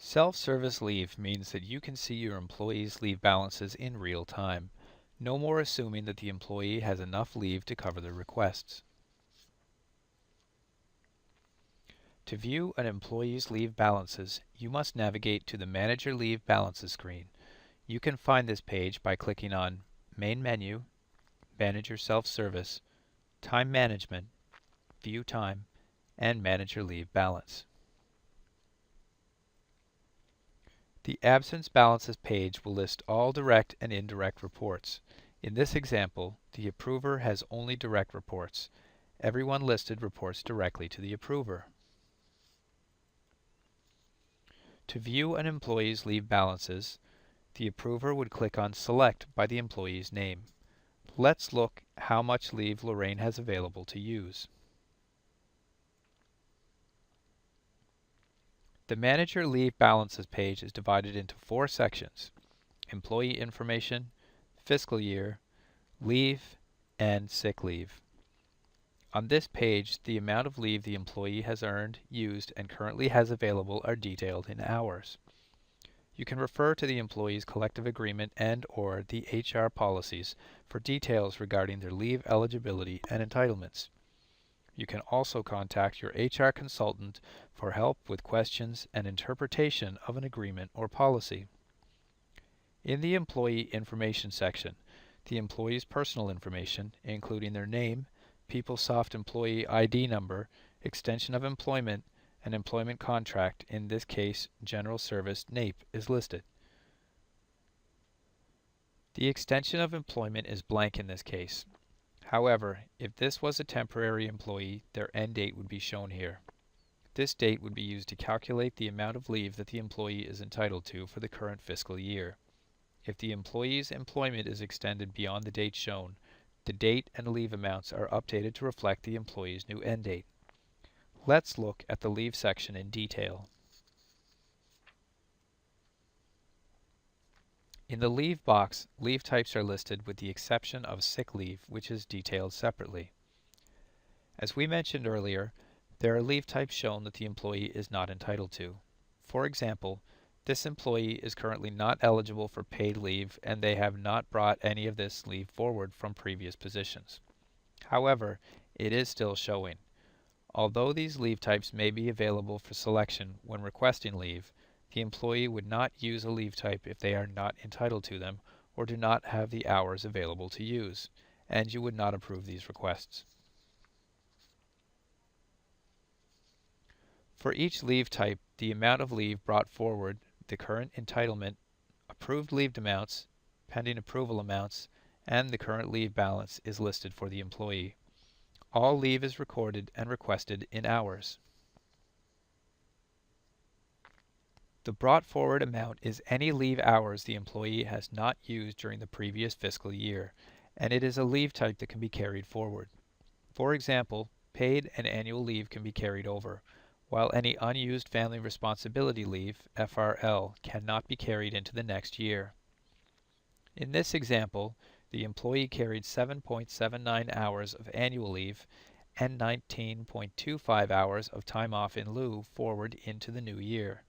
Self-service leave means that you can see your employees' leave balances in real time, no more assuming that the employee has enough leave to cover their requests. To view an employee's leave balances, you must navigate to the Manager Leave Balances screen. You can find this page by clicking on Main Menu, Manager Self-Service, Time Management, View Time, and Manager Leave Balance. The Absence Balances page will list all direct and indirect reports. In this example, the approver has only direct reports. Everyone listed reports directly to the approver. To view an employee's leave balances, the approver would click on Select by the employee's name. Let's look how much leave Lorraine has available to use. The Manager Leave Balances page is divided into 4 sections: Employee Information, Fiscal Year, Leave, and Sick Leave. On this page, the amount of leave the employee has earned, used, and currently has available are detailed in hours. You can refer to the employee's collective agreement and/or the HR policies for details regarding their leave eligibility and entitlements. You can also contact your HR consultant for help with questions and interpretation of an agreement or policy. In the Employee Information section, the employee's personal information, including their name, PeopleSoft Employee ID number, extension of employment, and employment contract, in this case General Service NAPE, is listed. The extension of employment is blank in this case. However, if this was a temporary employee, their end date would be shown here. This date would be used to calculate the amount of leave that the employee is entitled to for the current fiscal year. If the employee's employment is extended beyond the date shown, the date and leave amounts are updated to reflect the employee's new end date. Let's look at the leave section in detail. In the leave box, leave types are listed with the exception of sick leave, which is detailed separately. As we mentioned earlier, there are leave types shown that the employee is not entitled to. For example, this employee is currently not eligible for paid leave and they have not brought any of this leave forward from previous positions. However, it is still showing. Although these leave types may be available for selection when requesting leave, the employee would not use a leave type if they are not entitled to them or do not have the hours available to use, and you would not approve these requests. For each leave type, the amount of leave brought forward, the current entitlement, approved leave amounts, pending approval amounts, and the current leave balance is listed for the employee. All leave is recorded and requested in hours. The brought forward amount is any leave hours the employee has not used during the previous fiscal year, and it is a leave type that can be carried forward. For example, paid and annual leave can be carried over, while any unused family responsibility leave, FRL, cannot be carried into the next year. In this example, the employee carried 7.79 hours of annual leave and 19.25 hours of time off in lieu forward into the new year.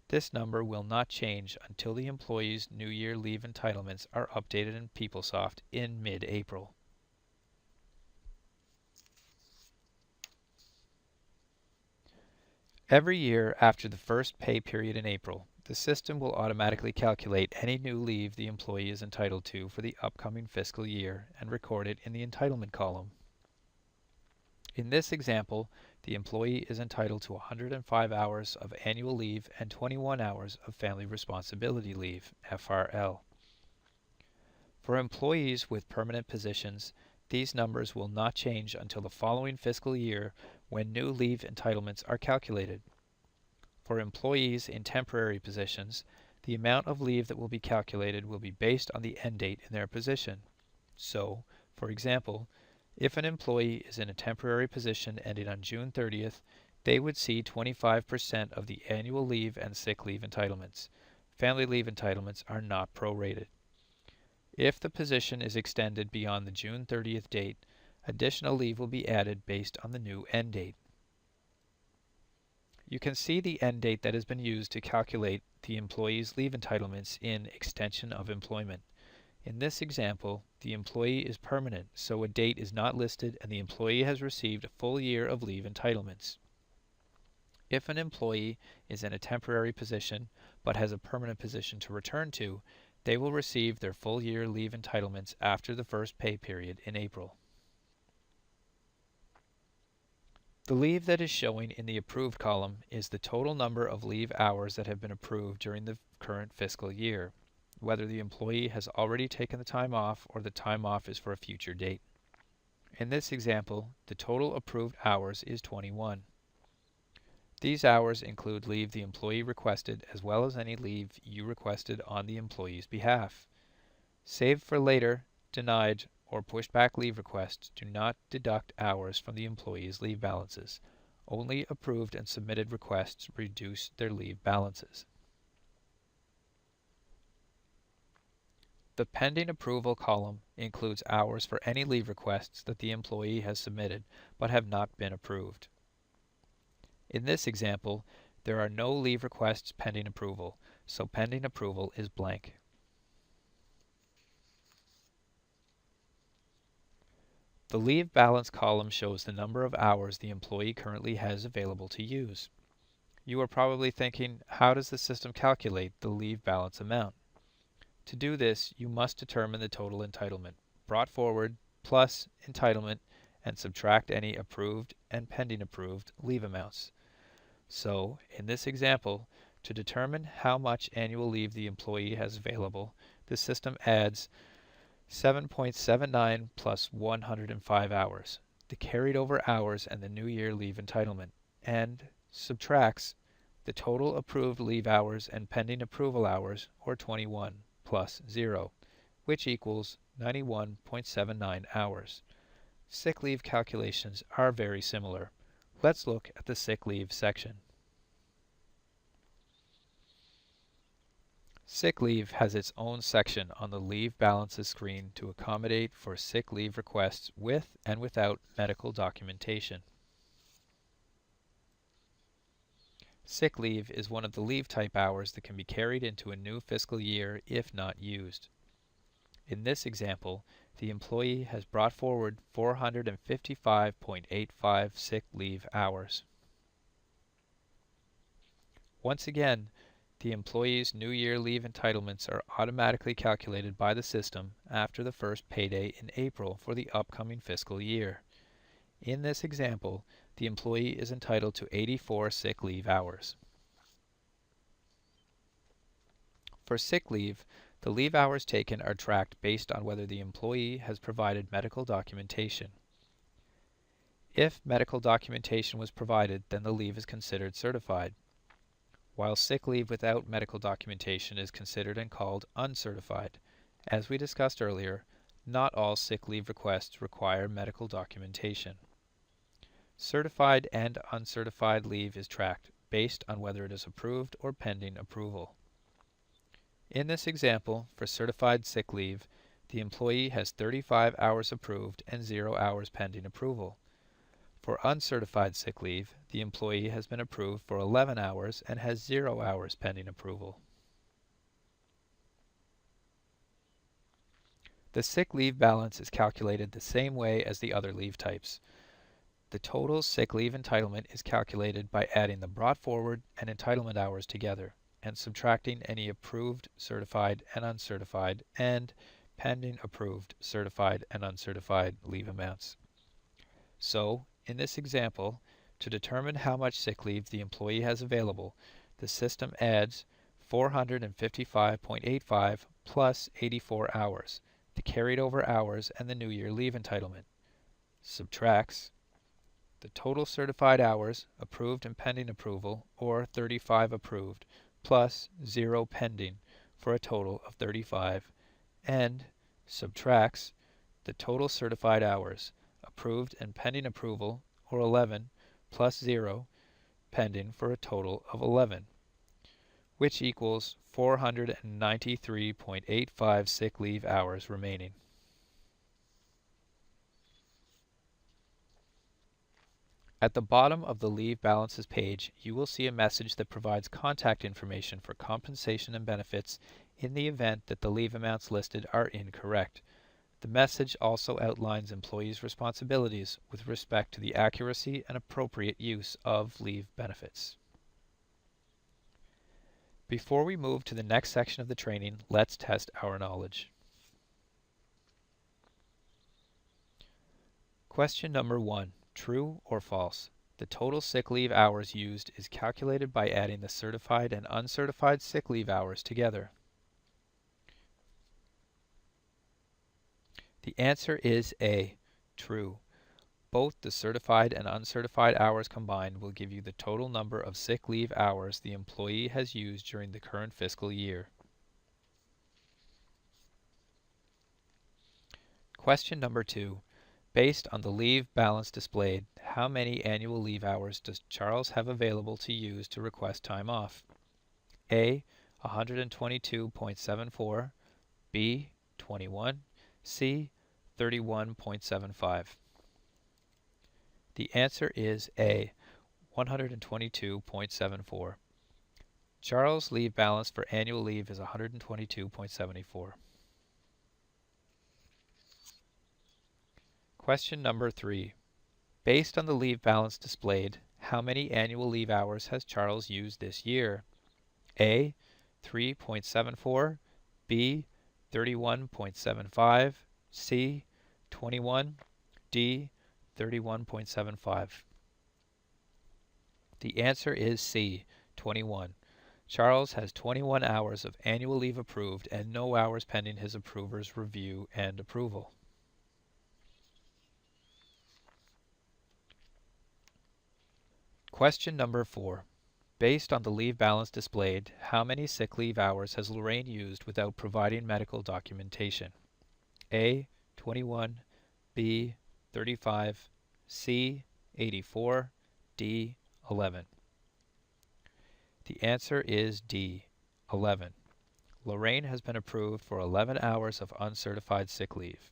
This number will not change until the employee's New Year leave entitlements are updated in PeopleSoft in mid-April. Every year after the first pay period in April, the system will automatically calculate any new leave the employee is entitled to for the upcoming fiscal year and record it in the entitlement column. In this example, the employee is entitled to 105 hours of annual leave and 21 hours of family responsibility leave, FRL. For employees with permanent positions, these numbers will not change until the following fiscal year when new leave entitlements are calculated. For employees in temporary positions, the amount of leave that will be calculated will be based on the end date in their position. So, for example, if an employee is in a temporary position ending on June 30th, they would see 25% of the annual leave and sick leave entitlements. Family leave entitlements are not prorated. If the position is extended beyond the June 30th date, additional leave will be added based on the new end date. You can see the end date that has been used to calculate the employee's leave entitlements in Extension of Employment. In this example, the employee is permanent, so a date is not listed and the employee has received a full year of leave entitlements. If an employee is in a temporary position but has a permanent position to return to, they will receive their full year leave entitlements after the first pay period in April. The leave that is showing in the approved column is the total number of leave hours that have been approved during the current fiscal year, whether the employee has already taken the time off or the time off is for a future date. In this example, the total approved hours is 21. These hours include leave the employee requested as well as any leave you requested on the employee's behalf. Saved for later, denied, or pushed back leave requests do not deduct hours from the employee's leave balances. Only approved and submitted requests reduce their leave balances. The pending approval column includes hours for any leave requests that the employee has submitted but have not been approved. In this example, there are no leave requests pending approval, so pending approval is blank. The leave balance column shows the number of hours the employee currently has available to use. You are probably thinking, how does the system calculate the leave balance amount? To do this, you must determine the total entitlement brought forward plus entitlement and subtract any approved and pending approved leave amounts. So, in this example, to determine how much annual leave the employee has available, the system adds 7.79 plus 105 hours, the carried over hours and the new year leave entitlement, and subtracts the total approved leave hours and pending approval hours, or 21, plus 0, which equals 91.79 hours. Sick leave calculations are very similar. Let's look at the sick leave section. Sick leave has its own section on the leave balances screen to accommodate for sick leave requests with and without medical documentation. Sick leave is one of the leave type hours that can be carried into a new fiscal year if not used. In this example, the employee has brought forward 455.85 sick leave hours. Once again, the employee's new year leave entitlements are automatically calculated by the system after the first payday in April for the upcoming fiscal year. In this example, the employee is entitled to 84 sick leave hours. For sick leave, the leave hours taken are tracked based on whether the employee has provided medical documentation. If medical documentation was provided, then the leave is considered certified, while sick leave without medical documentation is considered and called uncertified. As we discussed earlier, not all sick leave requests require medical documentation. Certified and uncertified leave is tracked based on whether it is approved or pending approval. In this example, for certified sick leave, the employee has 35 hours approved and 0 hours pending approval. For uncertified sick leave, the employee has been approved for 11 hours and has 0 hours pending approval. The sick leave balance is calculated the same way as the other leave types. The total sick leave entitlement is calculated by adding the brought forward and entitlement hours together and subtracting any approved, certified, and uncertified and pending approved, certified, and uncertified leave amounts. So, in this example, to determine how much sick leave the employee has available, the system adds 455.85 plus 84 hours, the carried over hours and the new year leave entitlement, subtracts the total certified hours, approved and pending approval, or 35 approved, plus 0 pending, for a total of 35, and subtracts the total certified hours, approved and pending approval, or 11, plus 0, pending, for a total of 11, which equals 493.85 sick leave hours remaining. At the bottom of the Leave Balances page, you will see a message that provides contact information for compensation and benefits in the event that the leave amounts listed are incorrect. The message also outlines employees' responsibilities with respect to the accuracy and appropriate use of leave benefits. Before we move to the next section of the training, let's test our knowledge. Question number 1. True or false? The total sick leave hours used is calculated by adding the certified and uncertified sick leave hours together. The answer is A. True. Both the certified and uncertified hours combined will give you the total number of sick leave hours the employee has used during the current fiscal year. Question number 2. Based on the leave balance displayed, how many annual leave hours does Charles have available to use to request time off? A. 122.74, B. 21, C. 31.75. The answer is A. 122.74. Charles' leave balance for annual leave is 122.74. Question number 3. Based on the leave balance displayed, how many annual leave hours has Charles used this year? A. 3.74, B. 31.75, C. 21, D. 31.75. The answer is C. 21. Charles has 21 hours of annual leave approved and no hours pending his approver's review and approval. Question number 4. Based on the leave balance displayed, how many sick leave hours has Lorraine used without providing medical documentation? A. 21, B. 35, C. 84, D. 11. The answer is D. 11. Lorraine has been approved for 11 hours of uncertified sick leave.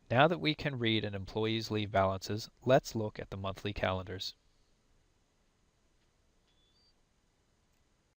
Now that we can read an employee's leave balances, let's look at the monthly calendars.